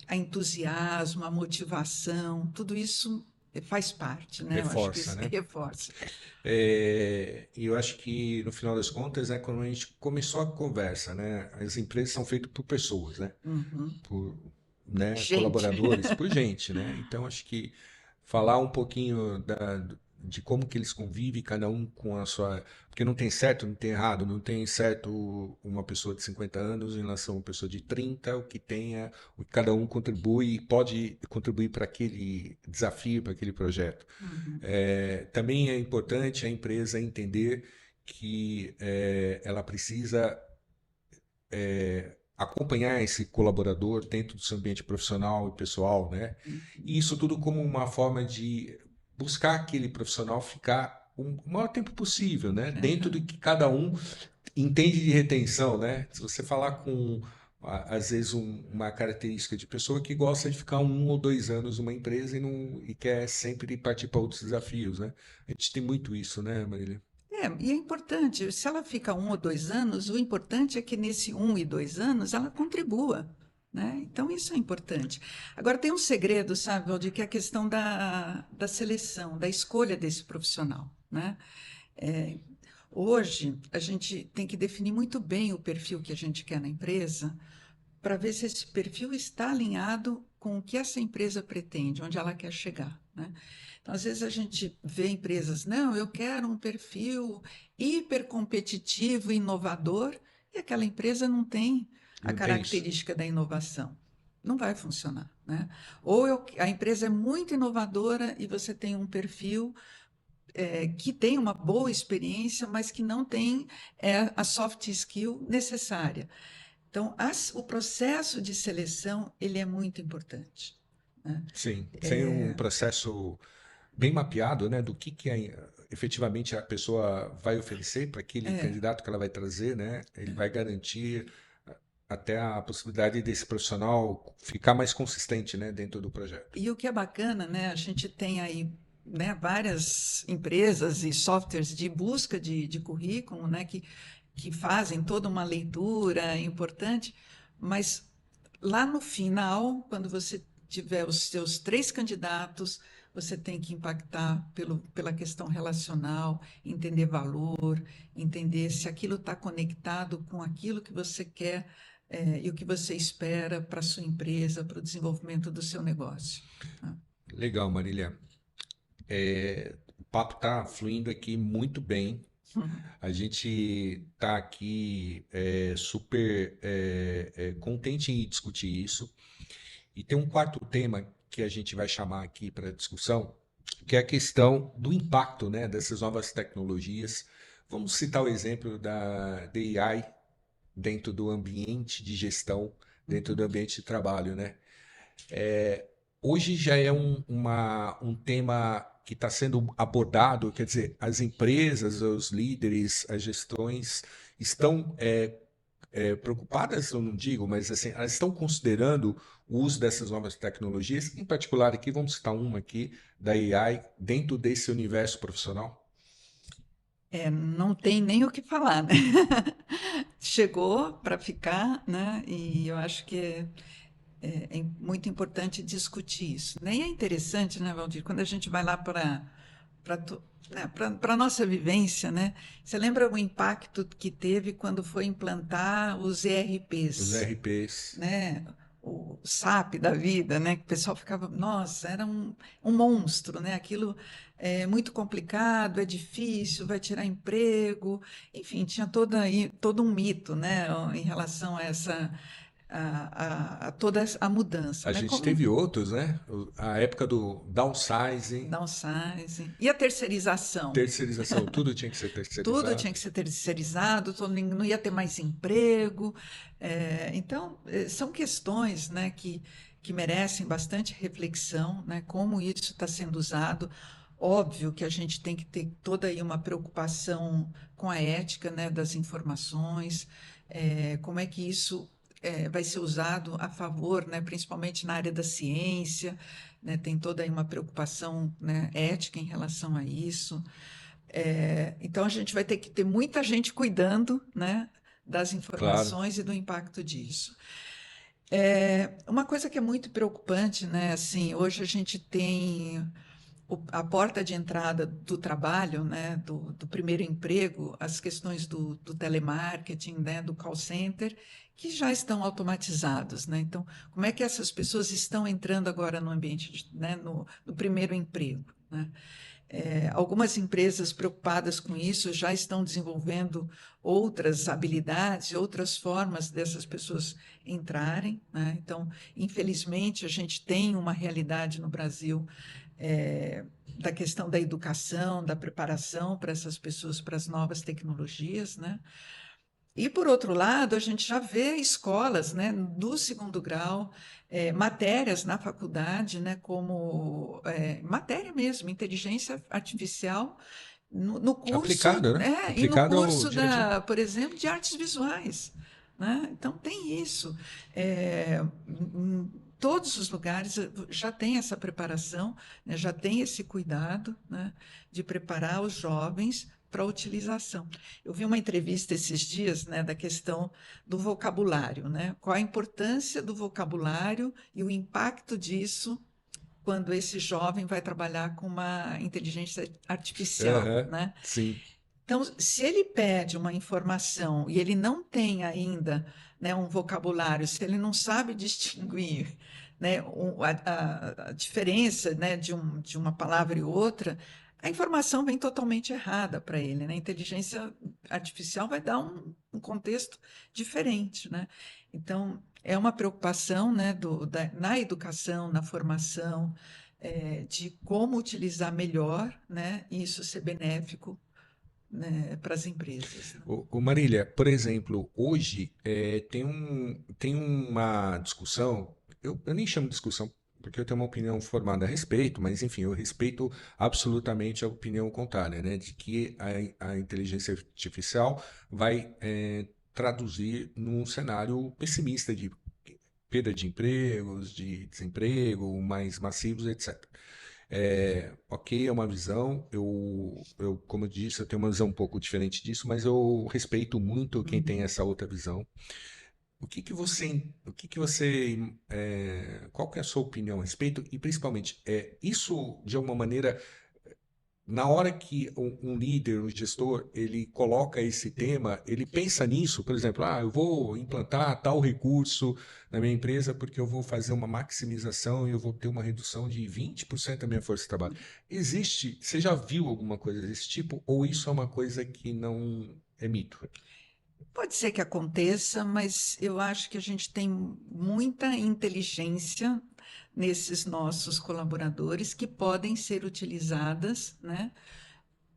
a entusiasmo, a motivação, tudo isso faz parte, né? Eu acho que Reforça, isso né? reforça. E eu acho que no final das contas, né, quando a gente começou a conversa, né, as empresas são feitas por pessoas, né? Uhum. Por, né, Gente, colaboradores, por gente, né? Então acho que falar um pouquinho de como que eles convivem, cada um com a sua. Porque não tem certo, não tem errado, não tem certo uma pessoa de 50 anos em relação a uma pessoa de 30, o que tenha, o que cada um contribui e pode contribuir para aquele desafio, para aquele projeto. uhum. Também é importante a empresa entender que ela precisa acompanhar esse colaborador dentro do seu ambiente profissional e pessoal, né? E isso tudo como uma forma de buscar aquele profissional ficar o maior tempo possível, né? Dentro do Aham. que cada um entende de retenção, né? Se você falar com às vezes uma característica de pessoa que gosta de ficar 1 ou 2 anos numa empresa e quer sempre partir para outros desafios, né? A gente tem muito isso, né, Marília? E é importante, se ela fica 1 ou 2 anos, o importante é que nesse 1 e 2 anos ela contribua, né? Então isso é importante. Agora tem um segredo, sabe, Valdir, que é a questão da seleção, da escolha desse profissional, né? É, hoje a gente tem que definir muito bem o perfil que a gente quer na empresa para ver se esse perfil está alinhado com o que essa empresa pretende, onde ela quer chegar, né? Então, às vezes a gente vê empresas, não, eu quero um perfil hipercompetitivo, inovador, e aquela empresa não tem a Não tem isso. característica da inovação. Não vai funcionar, né? Ou a empresa é muito inovadora e você tem um perfil que tem uma boa experiência, mas que não tem a soft skill necessária. Então, o processo de seleção ele é muito importante, né? Sim, sem um processo bem mapeado, né, do que efetivamente a pessoa vai oferecer para aquele É, candidato que ela vai trazer, né? Ele vai garantir até a possibilidade desse profissional ficar mais consistente, né, dentro do projeto. e o que é bacana, né? A gente tem aí, né, várias empresas e softwares de busca de currículo, né, que fazem toda uma leitura importante, mas lá no final, quando você tiver os seus 3 candidatos, você tem que impactar pela questão relacional, entender valor, entender se aquilo está conectado com aquilo que você quer, e o que você espera para a sua empresa, para o desenvolvimento do seu negócio. Tá? Legal, Marília. O papo está fluindo aqui muito bem. A gente está aqui super contente em discutir isso. E tem um quarto tema que a gente vai chamar aqui para discussão, que é a questão do impacto, né, dessas novas tecnologias. Vamos citar o exemplo da AI dentro do ambiente de gestão, dentro do ambiente de trabalho, né? Hoje já é um tema que está sendo abordado, quer dizer, as empresas, os líderes, as gestões estão preocupadas, eu não digo, mas assim, elas estão considerando o uso dessas novas tecnologias, em particular aqui, vamos citar uma aqui, da AI, dentro desse universo profissional? Não tem nem o que falar, né? Chegou para ficar, né? E eu acho que é muito importante discutir isso. Nem é interessante, né, Valdir, quando a gente vai lá para a nossa vivência, né? Você lembra o impacto que teve quando foi implantar os Os ERPs, RPs. né? O SAP da vida, né? Que o pessoal ficava, nossa, era um monstro, né? Aquilo é muito complicado, é difícil, vai tirar emprego, enfim, tinha todo um mito, né? Em relação a a toda a mudança, A né? gente Como teve outros, né? A época do downsizing, downsizing e a terceirização. terceirização, tudo tinha que ser Tudo tinha terceirizado. que ser terceirizado, não ia ter mais emprego. Então, são questões, né, que merecem bastante reflexão, né, como isso está sendo usado. Óbvio que a gente tem que ter toda aí uma preocupação com a ética, né, das informações, como é que isso vai ser usado a favor, né, principalmente na área da ciência, né, tem toda aí uma preocupação, né, ética em relação a isso. Então, a gente vai ter que ter muita gente cuidando, né, das Claro. informações e do impacto disso. Uma coisa que é muito preocupante, né, assim, hoje a gente tem a porta de entrada do trabalho, né, do primeiro emprego, as questões do telemarketing, né, do call center, que já estão automatizados, né? Então, como é que essas pessoas estão entrando agora no ambiente, né, no primeiro emprego, né? Algumas empresas preocupadas com isso já estão desenvolvendo outras habilidades, outras formas dessas pessoas entrarem, né? Então, infelizmente, a gente tem uma realidade no Brasil da questão da educação, da preparação para essas pessoas para as novas tecnologias, né? E, por outro lado, a gente já vê escolas, né, do segundo grau, matérias na faculdade, né, como matéria mesmo, inteligência artificial, no curso, Aplicado, né? e no Aplicado ao curso dia a dia. por exemplo, de artes visuais, né? Então, tem isso. Em todos os lugares já tem essa preparação, né, já tem esse cuidado, né, de preparar os jovens para a utilização. Eu vi uma entrevista esses dias, né, da questão do vocabulário, né? Qual a importância do vocabulário e o impacto disso quando esse jovem vai trabalhar com uma inteligência artificial, Aham, né? sim. Então, se ele pede uma informação e ele não tem ainda, né, um vocabulário, se ele não sabe distinguir, né, a diferença, né, de uma palavra e outra, a informação vem totalmente errada para ele, né? A inteligência artificial vai dar um contexto diferente, né? Então, é uma preocupação, né, na educação, na formação, de como utilizar melhor, né, e isso ser benéfico, né, para as empresas, né? Marília, por exemplo, hoje tem uma discussão, eu nem chamo de discussão, porque eu tenho uma opinião formada a respeito, mas enfim, eu respeito absolutamente a opinião contrária, né, de que a inteligência artificial vai traduzir num cenário pessimista de perda de empregos, de desemprego mais massivos, etc. Ok, é uma visão. Como eu disse, eu tenho uma visão um pouco diferente disso, mas eu respeito muito quem tem Uhum. essa outra visão. Qual que é a sua opinião a respeito? E principalmente, isso de alguma maneira na hora que um líder, um gestor, ele coloca esse tema, ele pensa nisso, por exemplo, eu vou implantar tal recurso na minha empresa porque eu vou fazer uma maximização e eu vou ter uma redução de 20% da minha força de trabalho. Você já viu alguma coisa desse tipo ou isso é uma coisa que não é mito? Pode ser que aconteça, mas eu acho que a gente tem muita inteligência nesses nossos colaboradores que podem ser utilizadas, né,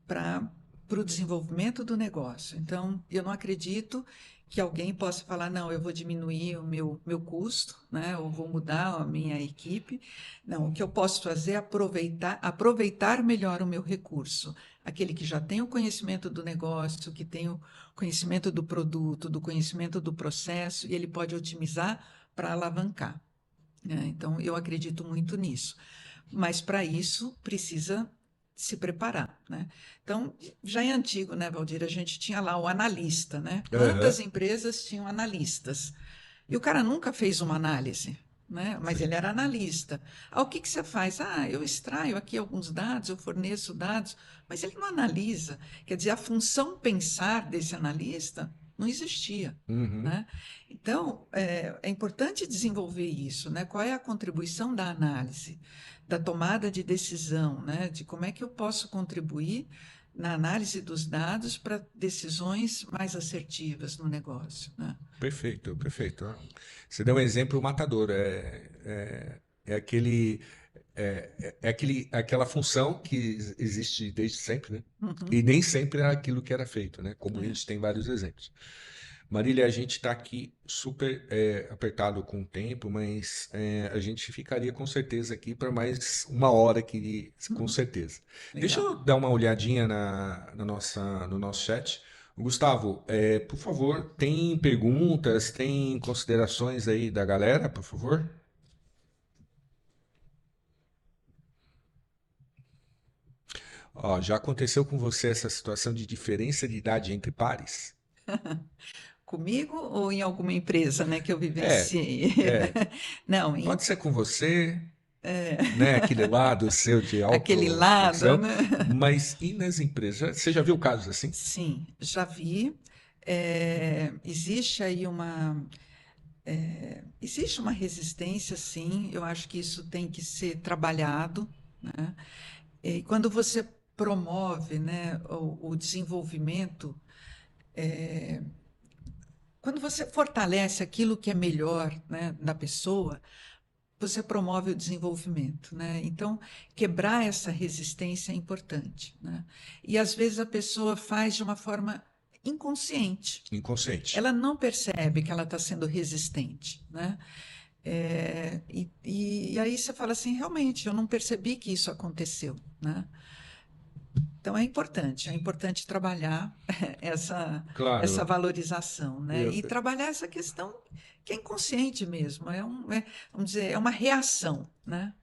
para o desenvolvimento do negócio. Então, eu não acredito que alguém possa falar, não, eu vou diminuir o meu custo, né? Ou vou mudar a minha equipe. Não, o que eu posso fazer é aproveitar melhor o meu recurso. Aquele que já tem o conhecimento do negócio, que tem o conhecimento do produto, do conhecimento do processo, e ele pode otimizar para alavancar, né? Então, eu acredito muito nisso. Mas para isso precisa se preparar, né? Então, já é antigo, né, Valdir? A gente tinha lá o analista, né? Aham. Quantas empresas tinham analistas? E o cara nunca fez uma análise, né? Mas ele era analista. Ah, o que que você faz? Ah, eu extraio aqui alguns dados, eu forneço dados, mas ele não analisa. Quer dizer, a função pensar desse analista não existia, Uhum. né? Então, é importante desenvolver isso, né? Qual é a contribuição da análise, da tomada de decisão, né? De como é que eu posso contribuir na análise dos dados para decisões mais assertivas no negócio, né? Perfeito, perfeito. Você deu um exemplo matador. É aquele, aquela função que existe desde sempre, né? Uhum. E nem sempre é aquilo que era feito, né? Como a É. gente tem vários exemplos. Marília, a gente está aqui super apertado com o tempo, mas a gente ficaria com certeza aqui para mais uma hora aqui, com Uhum. certeza. Deixa Legal. eu dar uma olhadinha no nosso chat. Gustavo, por favor, tem perguntas, tem considerações aí da galera, por favor? Ó, já aconteceu com você essa situação de diferença de idade entre pares? Comigo ou em alguma empresa, né, que eu É, vivenciei? é, Não, pode ser com você, né, aquele lado seu de aquele lado, autoexpressão, né? mas e nas empresas? Você já viu casos assim? Sim, já vi. Existe aí existe uma resistência, sim. Eu acho que isso tem que ser trabalhado, né? E quando você promove, né, o desenvolvimento, quando você fortalece aquilo que é melhor, né, da pessoa, você promove o desenvolvimento, né? Então, quebrar essa resistência é importante, né? E às vezes a pessoa faz de uma forma inconsciente. Inconsciente. Ela não percebe que ela está sendo resistente, né? E aí você fala assim, realmente, eu não percebi que isso aconteceu, né? Então é importante trabalhar essa Claro, valorização, né? eu, E trabalhar essa questão que é inconsciente mesmo, vamos dizer, é uma reação, né?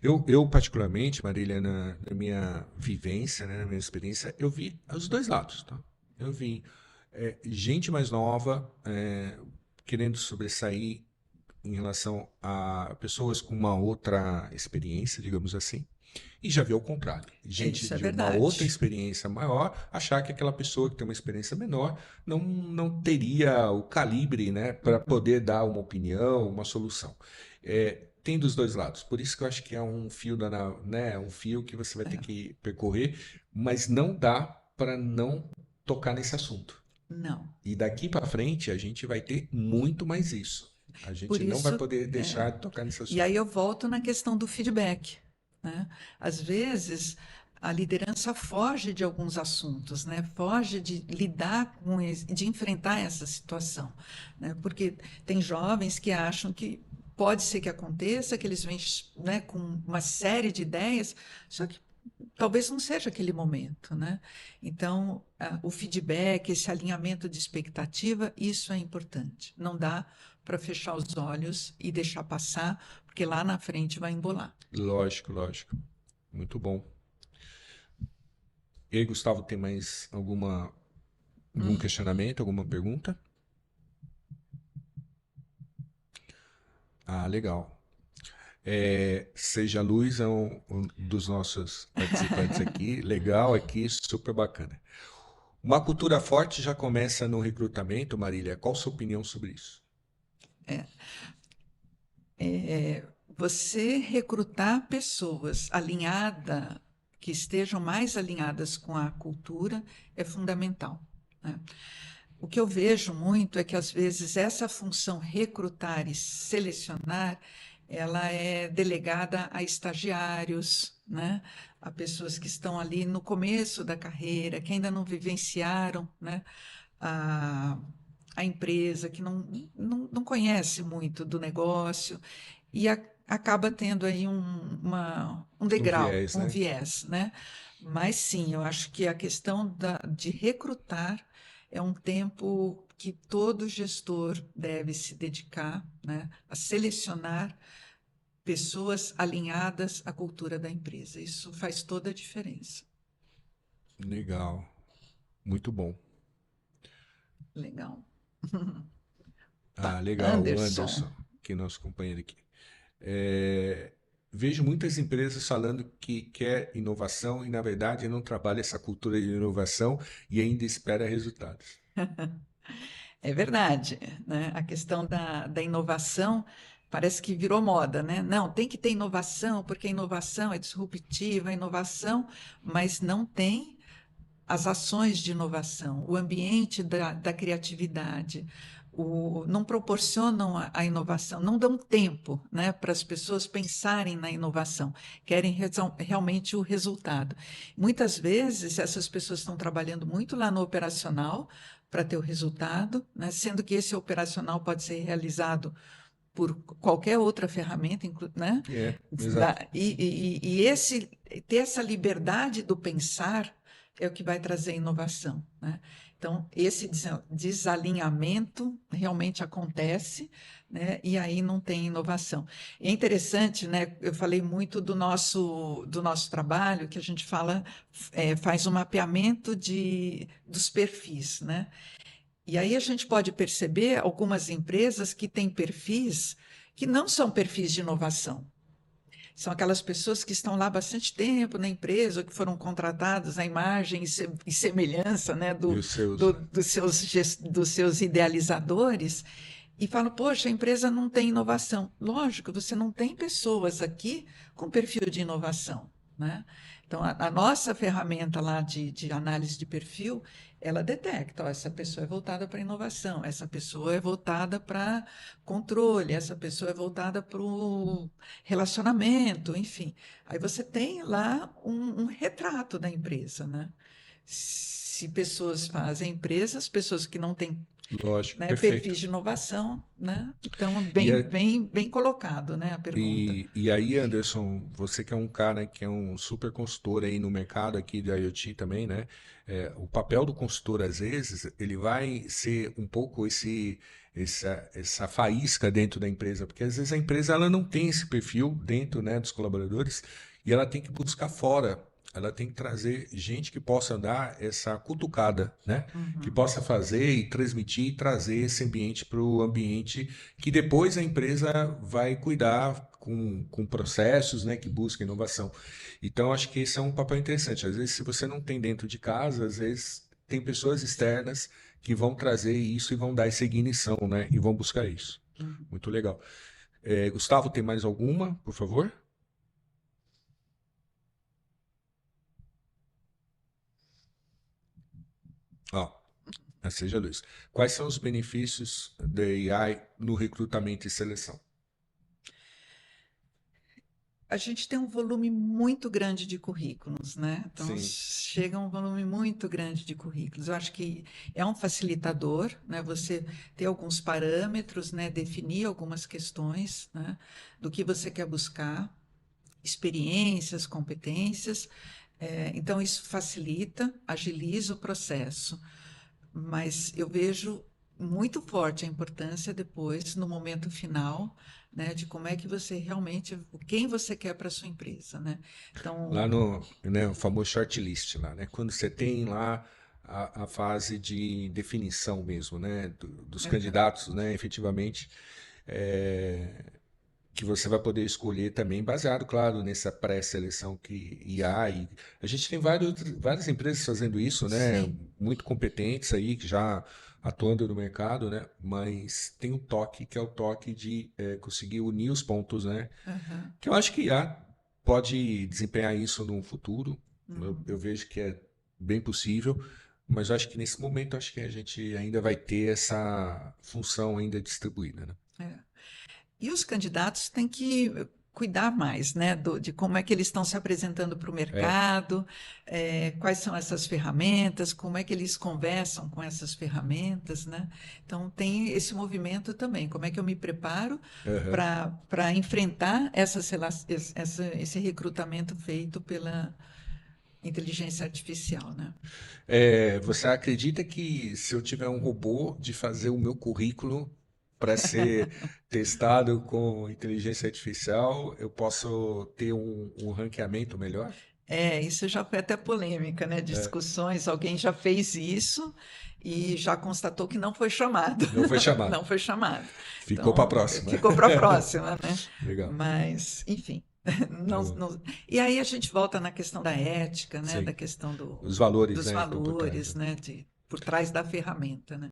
eu particularmente, Marília, na minha vivência, né, na minha experiência, eu vi os dois lados, tá? Eu vi gente mais nova querendo sobressair em relação a pessoas com uma outra experiência, digamos assim. E já vi ao contrário. Gente Isso é de uma outra verdade. experiência maior achar que aquela pessoa que tem uma experiência menor não teria o calibre, né, para poder dar uma opinião, uma solução. Tem dos dois lados. Por isso que eu acho que é um fio, né, um fio que você vai ter que percorrer, mas não dá para não tocar nesse assunto. Não. E daqui para frente a gente vai ter muito mais isso. A Por gente não vai isso, poder deixar de tocar nesse e assunto. aí eu volto na questão do feedback, né? Às vezes a liderança foge de alguns assuntos, né? Foge de lidar de enfrentar essa situação, né? Porque tem jovens que acham que pode ser que aconteça, que eles vêm, né, com uma série de ideias, só que talvez não seja aquele momento, né? Então, o feedback, esse alinhamento de expectativa, isso é importante. Não dá para fechar os olhos e deixar passar, porque lá na frente vai embolar. Lógico, lógico. Muito bom. E aí, Gustavo, tem mais algum questionamento, alguma pergunta? Ah, legal. Seja Luz é um dos nossos participantes aqui. Legal aqui, super bacana. Uma cultura forte já começa no recrutamento, Marília. Qual a sua opinião sobre isso? Você recrutar pessoas que estejam mais alinhadas com a cultura, é fundamental, né? O que eu vejo muito é que, às vezes, essa função recrutar e selecionar, ela é delegada a estagiários, né? A pessoas que estão ali no começo da carreira, que ainda não vivenciaram, né? a, a empresa, que não conhece muito do negócio e acaba tendo aí um Um degrau, viés, um né? viés, né? Mas sim, eu acho que a questão de recrutar é um tempo que todo gestor deve se dedicar, né, a selecionar pessoas alinhadas à cultura da empresa. Isso faz toda a diferença. Legal. Muito bom. Legal. Ah, legal, o Anderson, Anderson, que é nosso companheiro aqui. É, vejo muitas empresas falando que quer inovação e, na verdade, não trabalha essa cultura de inovação e ainda espera resultados. é verdade, né? A questão da inovação parece que virou moda, né? Não, tem que ter inovação, porque a inovação é disruptiva, a inovação, mas não tem as ações de inovação, o ambiente da criatividade, não proporcionam a inovação, não dão tempo, né, para as pessoas pensarem na inovação, querem realmente o resultado. Muitas vezes essas pessoas estão trabalhando muito lá no operacional para ter o resultado, né, sendo que esse operacional pode ser realizado por qualquer outra ferramenta, né? É, exato. Ter essa liberdade do pensar é o que vai trazer inovação, né? Então, esse desalinhamento realmente acontece, né? E aí não tem inovação. É interessante, né? Eu falei muito do nosso trabalho, que a gente faz um mapeamento dos perfis, né? E aí a gente pode perceber algumas empresas que têm perfis que não são perfis de inovação. São aquelas pessoas que estão lá há bastante tempo na empresa, ou que foram contratadas à imagem e semelhança, né, E os seus, né? dos seus idealizadores, e falam, poxa, a empresa não tem inovação. Lógico, você não tem pessoas aqui com perfil de inovação, né? Então, a nossa ferramenta lá de análise de perfil, ela detecta, ó, essa pessoa é voltada para inovação, essa pessoa é voltada para controle, essa pessoa é voltada para o relacionamento, enfim. Aí você tem lá um retrato da empresa, né? Se pessoas fazem empresas, pessoas que não têm, Lógico, né, perfeito. perfis de inovação, né? Então, E, bem, bem, bem colocado, né, a pergunta. e aí, Anderson, você que é um cara que é um super consultor aí no mercado aqui de IoT também, né? É, o papel do consultor, às vezes, ele vai ser um pouco essa faísca dentro da empresa, porque às vezes a empresa ela não tem esse perfil dentro, né, dos colaboradores e ela tem que buscar fora. Ela tem que trazer gente que possa dar essa cutucada, né? Que Uhum. possa fazer e transmitir e trazer esse ambiente para o ambiente que depois a empresa vai cuidar com processos, né, que buscam inovação. Então, acho que esse é um papel interessante. Às vezes, se você não tem dentro de casa, às vezes tem pessoas externas que vão trazer isso e vão dar essa ignição, né, e vão buscar isso. Uhum. Muito legal. Gustavo, tem mais alguma, por favor? Ó, seja luz. Quais são os benefícios da AI no recrutamento e seleção? A gente tem um volume muito grande de currículos, né? Então, Sim, chega um volume muito grande de currículos. Eu acho que é um facilitador, né? Você ter alguns parâmetros, né? Definir algumas questões, né? Do que você quer buscar, experiências, competências. Então, isso facilita, agiliza o processo. Mas eu vejo muito forte a importância depois, no momento final, né, de como é que você realmente, quem você quer para a sua empresa, né? lá Então, no, né, o famoso shortlist lá, né? Quando você tem lá a fase de definição mesmo, né? Dos aham, candidatos, né? Efetivamente, que você vai poder escolher também, baseado, claro, nessa pré-seleção que há. E a gente tem várias empresas fazendo isso, né? sim, Muito competentes aí, que já atuando no mercado, né? Mas tem um toque, que é o toque de conseguir unir os pontos, né? aham, Que eu acho que IA pode desempenhar isso no futuro. Eu uhum, vejo que é bem possível, mas eu acho que nesse momento acho que a gente ainda vai ter essa função ainda distribuída, né? é. E os candidatos têm que cuidar mais, né, de como é que eles estão se apresentando para o mercado, quais são essas ferramentas, como é que eles conversam com essas ferramentas, né? Então, tem esse movimento também, como é que eu me preparo Aham. para enfrentar esse recrutamento feito pela inteligência artificial, né? Você acredita que se eu tiver um robô de fazer o meu currículo para ser testado com inteligência artificial, eu posso ter um ranqueamento melhor? Isso já foi até polêmica, né? Discussões, alguém já fez isso e já constatou que não foi chamado. Não foi chamado. Não foi chamado. Ficou para a Então, próxima. ficou para a próxima, né? Legal. Mas, enfim. Tá Não, bom. e aí a gente volta na questão da ética, né? Da Sim. questão Os valores, dos né, que estão por trás, valores, né? né? Por trás da ferramenta, né?